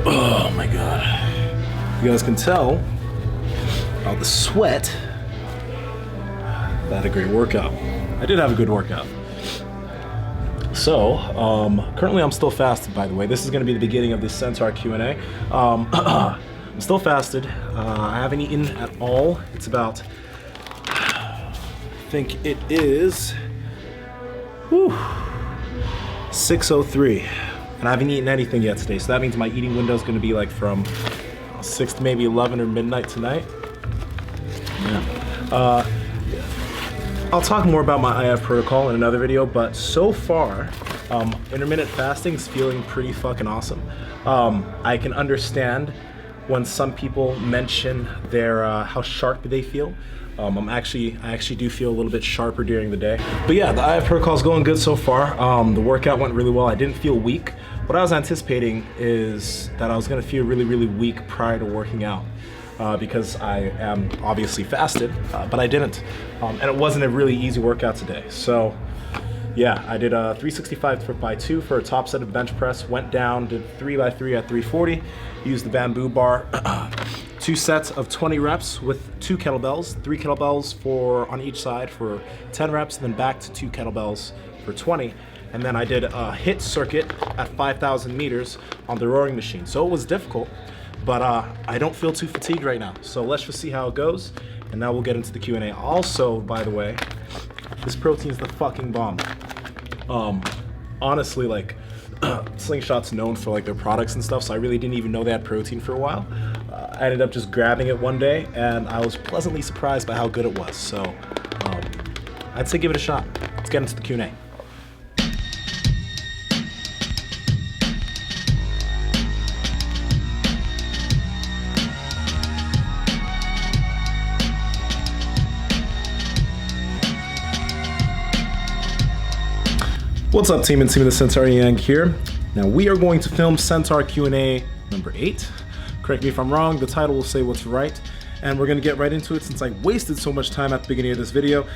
Oh my god. You guys can tell by the sweat. I had a great workout. I did have a good workout. So, currently I'm still fasted, by the way. This is going to be the beginning of the Centaur Q&A. I'm still fasted. I haven't eaten at all. It's about, I think it is, 6:03. And I haven't eaten anything yet today. So that means my eating window is going to be like from 6 to maybe 11 or midnight tonight. Yeah. I'll talk more about my IF protocol in another video, but so far, intermittent fasting is feeling pretty fucking awesome. I can understand when some people mention their how sharp they feel. I actually do feel a little bit sharper during the day. But yeah, the IF protocol is going good so far. The workout went really well. I didn't feel weak. What I was anticipating is that I was gonna feel really, really weak prior to working out. Because I am obviously fasted, but I didn't. And it wasn't a really easy workout today. So yeah, I did a 365x2 for a top set of bench press, went down, did 3x3 at 340, used the bamboo bar, 2 sets of 20 reps with 2 kettlebells, 3 kettlebells on each side for 10 reps, and then back to 2 kettlebells for 20. And then I did a HIIT circuit at 5,000 meters on the rowing machine. So it was difficult, but I don't feel too fatigued right now. So let's just see how it goes, and now we'll get into the Q&A. Also, by the way, this protein's the fucking bomb. Honestly, like, Slingshot's known for like their products and stuff, so I really didn't even know they had protein for a while. I ended up just grabbing it one day, and I was pleasantly surprised by how good it was. So I'd say give it a shot. Let's get into the Q&A. What's up, team? Nsima the Centaur Inyang here. Now we are going to film Centaur Q&A number 8. Correct me if I'm wrong, the title will say what's right. And we're gonna get right into it since I wasted so much time at the beginning of this video.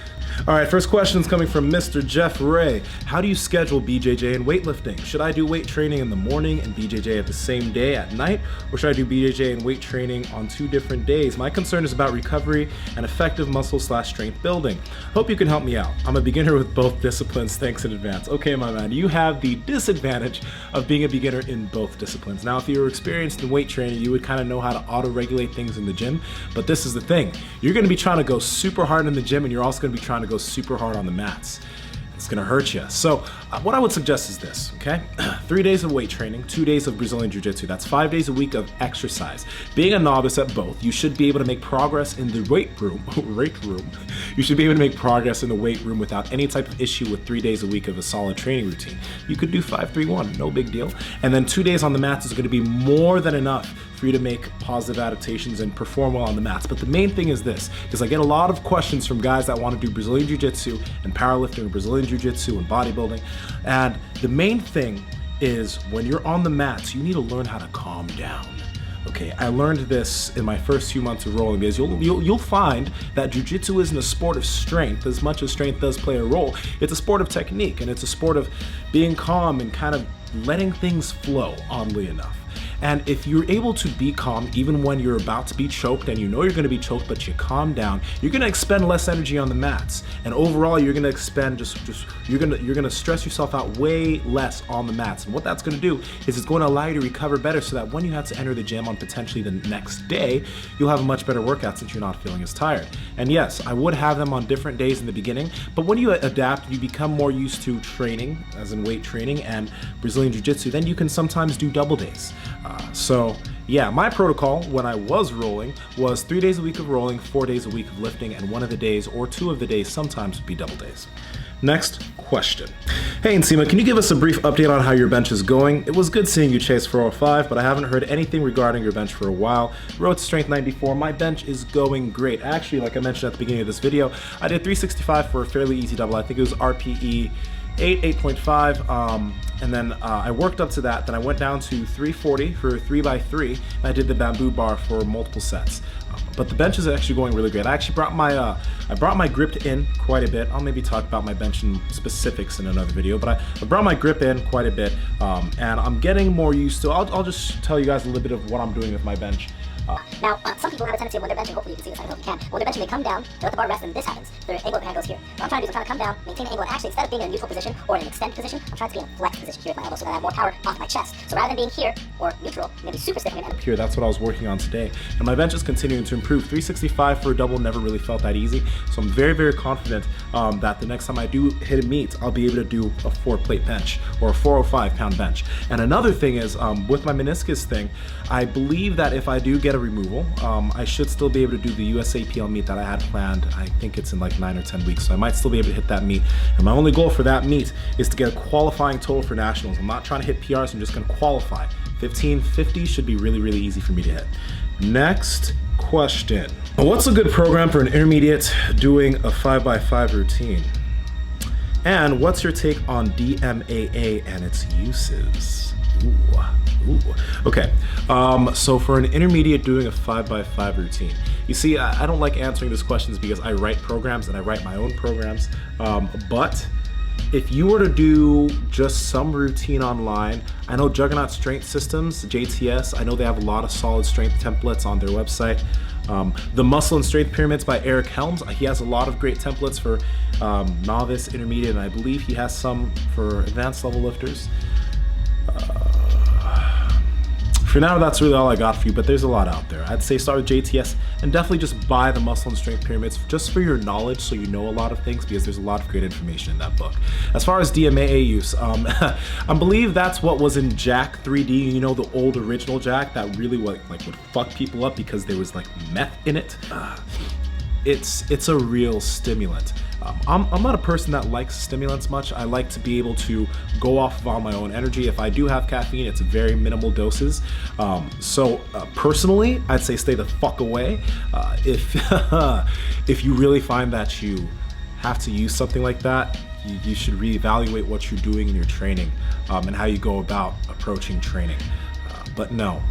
All right, first question is coming from Mr. Jeff Ray. How do you schedule BJJ and weightlifting? Should I do weight training in the morning and BJJ at the same day at night? Or should I do BJJ and weight training on 2 different days? My concern is about recovery and effective muscle/strength building. Hope you can help me out. I'm a beginner with both disciplines, thanks in advance. Okay, my man, you have the disadvantage of being a beginner in both disciplines. Now, if you were experienced in weight training, you would kind of know how to auto-regulate things in the gym. But this is the thing. You're gonna be trying to go super hard in the gym, and you're also gonna be trying to go super hard on the mats. It's gonna hurt you. So what I would suggest is this, okay? 3 days of weight training, 2 days of Brazilian Jiu-Jitsu. That's 5 days a week of exercise. Being a novice at both, you should be able to make progress in the weight room. You should be able to make progress in the weight room without any type of issue with 3 days a week of a solid training routine. You could do 5-3-1, no big deal. And then 2 days on the mats is gonna be more than enough for you to make positive adaptations and perform well on the mats. But the main thing is this, because I get a lot of questions from guys that want to do Brazilian Jiu-Jitsu and powerlifting, Brazilian Jiu-Jitsu and bodybuilding. And the main thing is when you're on the mats, you need to learn how to calm down. Okay, I learned this in my first few months of rolling, because you'll find that Jiu-Jitsu isn't a sport of strength as much as strength does play a role. It's a sport of technique, and it's a sport of being calm and kind of letting things flow, oddly enough. And if you're able to be calm even when you're about to be choked and you know you're gonna be choked, but you calm down, you're gonna expend less energy on the mats. And overall, you're gonna expend you're gonna stress yourself out way less on the mats. And what that's gonna do is it's going to allow you to recover better, so that when you have to enter the gym on potentially the next day, you'll have a much better workout since you're not feeling as tired. And yes, I would have them on different days in the beginning, but when you adapt, you become more used to training, as in weight training and Brazilian Jiu-Jitsu, then you can sometimes do double days. So yeah, my protocol when I was rolling was 3 days a week of rolling, 4 days a week of lifting, and one of the days or 2 of the days sometimes would be double days. Next question. Hey Nsima, can you give us a brief update on how your bench is going? It was good seeing you chase 405, but I haven't heard anything regarding your bench for a while. Road to strength 94, my bench is going great. Actually, like I mentioned at the beginning of this video, I did 365 for a fairly easy double. I think it was RPE 8.5, and then I worked up to that. Then I went down to 340 for 3x3, and I did the bamboo bar for multiple sets. But the bench is actually going really great. I actually brought my grip in quite a bit. I'll maybe talk about my bench in specifics in another video, but I brought my grip in quite a bit, and I'm getting more used to. I'll just tell you guys a little bit of what I'm doing with my bench. Now, some people have a tendency of when they're benching, hopefully you can see this, I don't know if you can, when they're benching, they come down, they let the bar rest, and this happens. Their angle of their hand goes here. What I'm trying to do is I'm trying to come down, maintain the angle, and actually, instead of being in a neutral position or in an extend position, I'm trying to be in a flex position here with my elbow so that I have more power off my chest. So rather than being here or neutral, maybe super stiff, I'm here, that's what I was working on today. And my bench is continuing to improve. 365 for a double never really felt that easy. So I'm very, very confident that the next time I do hit a meet, I'll be able to do a 4-plate bench or a 405-pound bench. And another thing is, with my meniscus thing, I believe that if I do get a removal, I should still be able to do the USAPL meet that I had planned. I think it's in like 9 or 10 weeks, so I might still be able to hit that meet. And my only goal for that meet is to get a qualifying total for nationals. I'm not trying to hit PRs, I'm just gonna qualify. 1550 should be really, really easy for me to hit. Next question. What's a good program for an intermediate doing a 5x5 routine? And what's your take on DMAA and its uses? Ooh. Okay, so for an intermediate doing a 5x5 routine, you see, I don't like answering these questions because I write programs and I write my own programs, but if you were to do just some routine online, I know Juggernaut Strength Systems, JTS, I know they have a lot of solid strength templates on their website. The Muscle and Strength Pyramids by Eric Helms, he has a lot of great templates for novice, intermediate, and I believe he has some for advanced level lifters. For now, that's really all I got for you, but there's a lot out there. I'd say start with JTS and definitely just buy the Muscle and Strength Pyramids just for your knowledge so you know a lot of things, because there's a lot of great information in that book. As far as DMAA use, I believe that's what was in Jack 3D, you know, the old original Jack that really would fuck people up because there was like meth in it. It's a real stimulant. I'm not a person that likes stimulants much. I like to be able to go off of all my own energy. If I do have caffeine, it's very minimal doses. Personally, I'd say stay the fuck away. If you really find that you have to use something like that, you should reevaluate what you're doing in your training and how you go about approaching training. But no,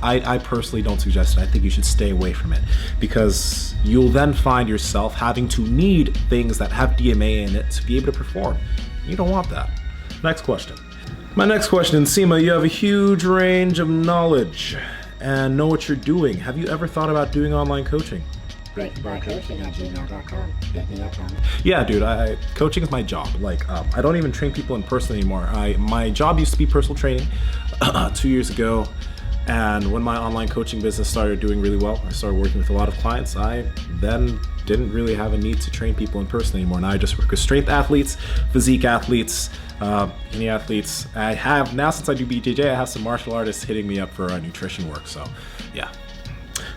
I personally don't suggest it. I think you should stay away from it because you'll then find yourself having to need things that have DMAA in it to be able to perform. You don't want that. Next question. My next question, Nsima, you have a huge range of knowledge and know what you're doing. Have you ever thought about doing online coaching? Yeah, dude, coaching is my job. Like, I don't even train people in person anymore. My job used to be personal training 2 years ago. And when my online coaching business started doing really well, I started working with a lot of clients. I then didn't really have a need to train people in person anymore. Now I just work with strength athletes, physique athletes, any athletes. I have, now since I do BJJ, I have some martial artists hitting me up for nutrition work, so yeah.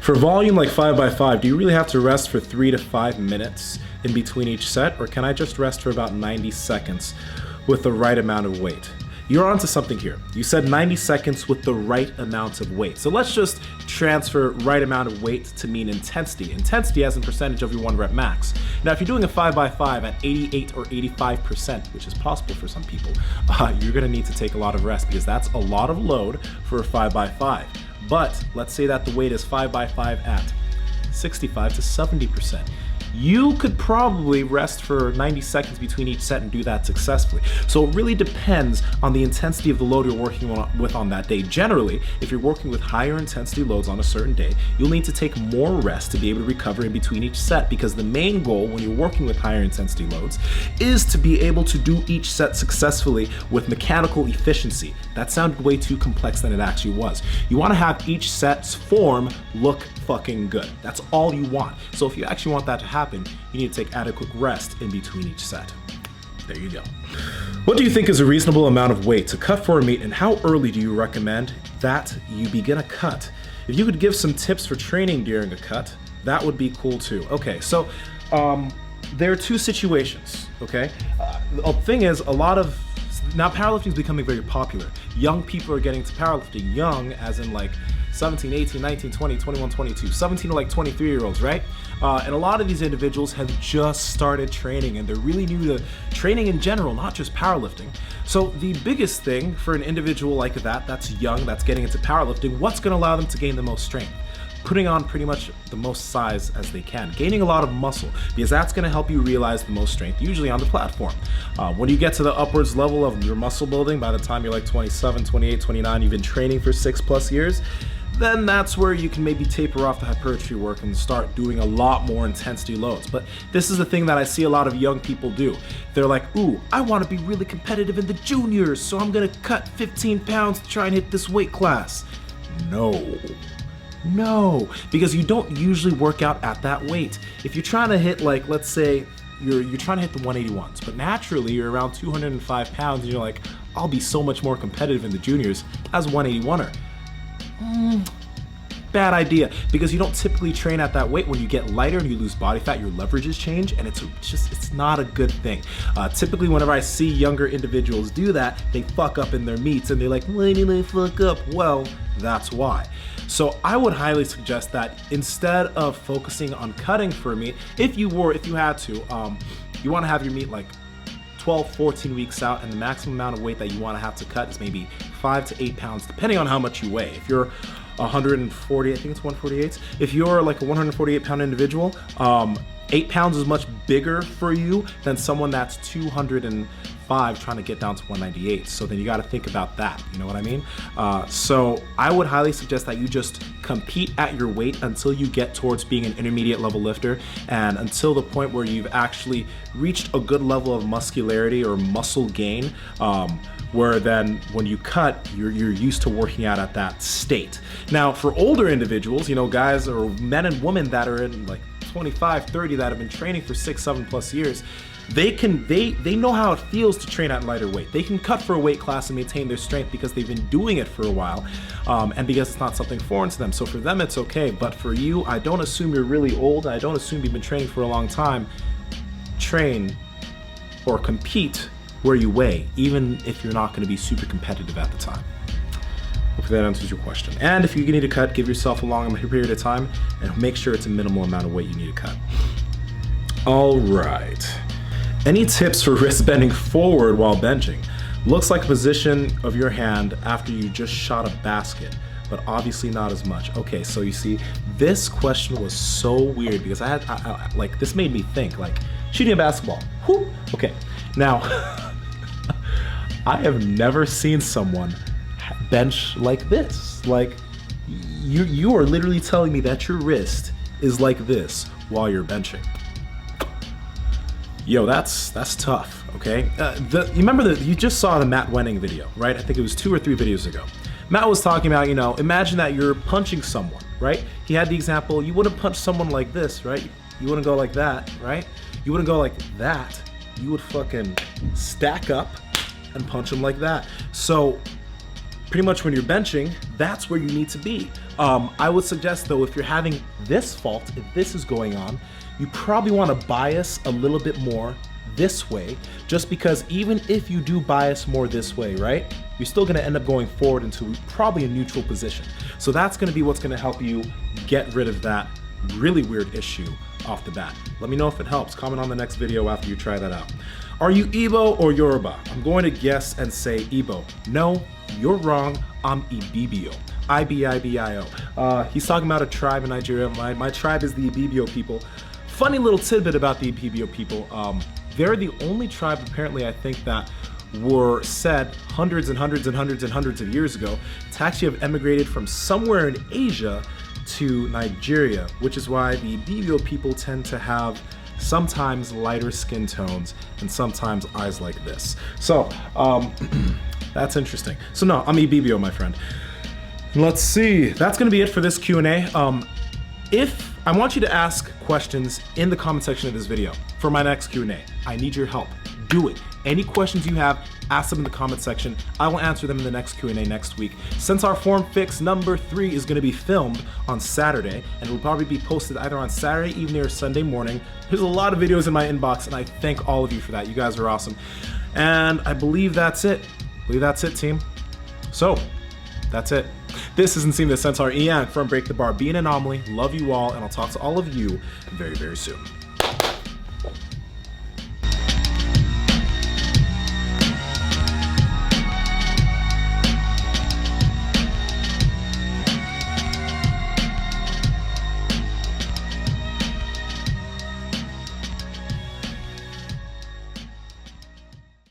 For volume like 5x5, do you really have to rest for 3 to 5 minutes in between each set, or can I just rest for about 90 seconds with the right amount of weight? You're onto something here. You said 90 seconds with the right amount of weight. So let's just transfer right amount of weight to mean intensity. Intensity as in percentage of your 1 rep max. Now, if you're doing a 5x5 at 88 or 85%, which is possible for some people, you're gonna need to take a lot of rest because that's a lot of load for a 5x5. But let's say that the weight is 5x5 at 65 to 70%. You could probably rest for 90 seconds between each set and do that successfully. So it really depends on the intensity of the load you're working with on that day. Generally, if you're working with higher intensity loads on a certain day, you'll need to take more rest to be able to recover in between each set, because the main goal when you're working with higher intensity loads is to be able to do each set successfully with mechanical efficiency. That sounded way too complex than it actually was. You want to have each set's form look fucking good. That's all you want. So if you actually want that to happen, you need to take adequate rest in between each set. There you go. What do you think is a reasonable amount of weight to cut for a meet, and how early do you recommend that you begin a cut? If you could give some tips for training during a cut, that would be cool too. Okay, so there are two situations, okay? The thing is, a lot of Now powerlifting is becoming very popular. Young people are getting into powerlifting. Young as in like 17, 18, 19, 20, 21, 22, 17 to like 23-year-olds, right? And a lot of these individuals have just started training and they're really new to training in general, not just powerlifting. So the biggest thing for an individual like that, that's young, that's getting into powerlifting, what's gonna allow them to gain the most strength? Putting on pretty much the most size as they can, gaining a lot of muscle, because that's going to help you realize the most strength, usually on the platform. When you get to the upwards level of your muscle building, by the time you're like 27, 28, 29, you've been training for 6+ years, then that's where you can maybe taper off the hypertrophy work and start doing a lot more intensity loads. But this is the thing that I see a lot of young people do. They're like, ooh, I want to be really competitive in the juniors, so I'm going to cut 15 pounds to try and hit this weight class. No, because you don't usually work out at that weight. If you're trying to hit, like, let's say you're trying to hit the 181s, but naturally you're around 205 pounds and you're like, I'll be so much more competitive in the juniors as a 181er. Bad idea, because you don't typically train at that weight. When you get lighter and you lose body fat, your leverages change, and it's not a good thing. Typically, whenever I see younger individuals do that, they fuck up in their meets, and they're like, why did I fuck up? Well, that's why. So I would highly suggest that instead of focusing on cutting for a meet, if you had to, you want to have your meet like 12, 14 weeks out, and the maximum amount of weight that you want to have to cut is maybe 5 to 8 pounds, depending on how much you weigh. If you're 140, I think it's 148. If you're like a 148 pound individual, 8 pounds is much bigger for you than someone that's 205 trying to get down to 198. So then you got to think about that. You know what I mean? So I would highly suggest that you just compete at your weight until you get towards being an intermediate level lifter, and until the point where you've actually reached a good level of muscularity or muscle gain, where then when you cut, you're used to working out at that state. Now, for older individuals, you know, guys or men and women that are in like 25, 30 that have been training for 6, 7+ years, they know how it feels to train at lighter weight. They can cut for a weight class and maintain their strength because they've been doing it for a while, and because it's not something foreign to them. So for them, it's okay. But for you, I don't assume you're really old. I don't assume you've been training for a long time. Train or compete where you weigh, even if you're not going to be super competitive at the time. Hopefully that answers your question. And if you need to cut, give yourself a long period of time and make sure it's a minimal amount of weight you need to cut. All right. Any tips for wrist bending forward while benching? Looks like a position of your hand after you just shot a basket, but obviously not as much. Okay, so you see, this question was so weird because I like, this made me think, like, shooting a basketball. Whew. Okay, now, I have never seen someone bench like this. Like, you are literally telling me that your wrist is like this while you're benching. Yo, that's tough, okay? You remember you just saw the Matt Wenning video, right? I think it was 2 or 3 videos ago. Matt was talking about, you know, imagine that you're punching someone, right? He had the example, you wouldn't punch someone like this, right? You wouldn't go like that, right? You wouldn't go like that. You would fucking stack up and punch them like that. So pretty much when you're benching, that's where you need to be. I would suggest though, if you're having this fault, if this is going on, you probably want to bias a little bit more this way, just because even if you do bias more this way, right, you're still going to end up going forward into probably a neutral position. So that's going to be what's going to help you get rid of that really weird issue off the bat. Let me know if it helps. Comment on the next video after you try that out. Are you Igbo or Yoruba? I'm going to guess and say Igbo. No, you're wrong. I'm Ibibio. Ibibio. He's talking about a tribe in Nigeria. My tribe is the Ibibio people. Funny little tidbit about the Ibibio people. They're the only tribe, apparently, I think, that were said hundreds and hundreds and hundreds and hundreds of years ago to actually have emigrated from somewhere in Asia to Nigeria, which is why the Ibibio people tend to have sometimes lighter skin tones and sometimes eyes like this. So that's interesting. So no, I'm Ibibio, my friend. Let's see, that's gonna be it for this Q&A. If I want you to ask questions in the comment section of this video for my next Q&A, I need your help. Do it. Any questions you have, ask them in the comment section. I will answer them in the next Q&A next week. Centaur Form Fix number 3 is going to be filmed on Saturday, and it will probably be posted either on Saturday evening or Sunday morning. There's a lot of videos in my inbox, and I thank all of you for that. You guys are awesome. And I believe that's it. Team. So, that's it. This is Nsima the Centaur Inyang from Break the Bar. Be an anomaly. Love you all, and I'll talk to all of you very, very soon.